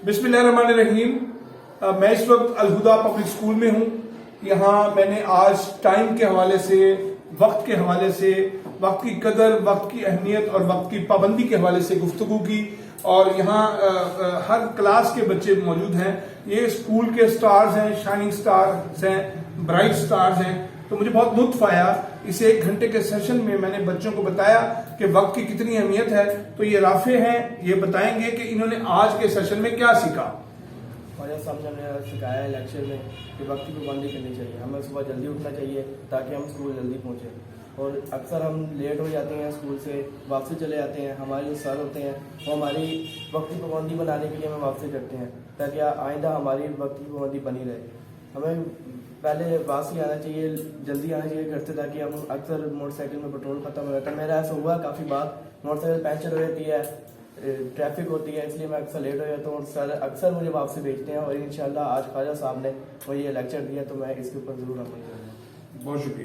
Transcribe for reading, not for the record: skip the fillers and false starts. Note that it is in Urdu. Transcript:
بسم اللہ الرحمن الرحیم. میں اس وقت الہدا پبلک اسکول میں ہوں. یہاں میں نے آج ٹائم کے حوالے سے، وقت کے حوالے سے، وقت کی قدر، وقت کی اہمیت اور وقت کی پابندی کے حوالے سے گفتگو کی، اور یہاں ہر کلاس کے بچے موجود ہیں. یہ اسکول کے سٹارز ہیں، شائننگ سٹارز ہیں، برائٹ سٹارز ہیں. تو مجھے بہت لطف آیا. اس 1 گھنٹے کے سیشن میں میں نے بچوں کو بتایا کہ وقت کی کتنی اہمیت ہے. تو یہ رافع ہیں، یہ بتائیں گے کہ انہوں نے آج کے سیشن میں کیا سیکھا. صاحب نے ہمیں سکھایا ہے لیکچر میں کہ وقت کی پابندی کرنی چاہیے. ہمیں صبح جلدی اٹھنا چاہیے تاکہ ہم اسکول جلدی پہنچیں، اور اکثر ہم لیٹ ہو جاتے ہیں، اسکول سے واپسی چلے جاتے ہیں. ہمارے جو سر ہوتے ہیں وہ ہماری وقت کی پابندی بنانے کے لیے ہمیں واپسی کرتے ہیں تاکہ آئندہ ہماری وقت کی پابندی بنی رہے. ہمیں پہلے واپسی آنا چاہیے، جلدی آنا چاہیے گھر سے، تاکہ ہم اکثر موٹر سائیکل میں پیٹرول ختم ہو جاتا ہے. میرا ایسا ہوا کافی بار، موٹر سائیکل پنچر ہو جاتی ہے، ٹریفک ہوتی ہے، اس لیے میں اکثر لیٹ ہو جاتا ہوں، اور سر اکثر مجھے واپسی بھیجتے ہیں. اور انشاءاللہ آج خواجہ صاحب نے مجھے یہ لیکچر دیا تو میں اس کے اوپر ضرور عمل کروں گا. بہت شکریہ.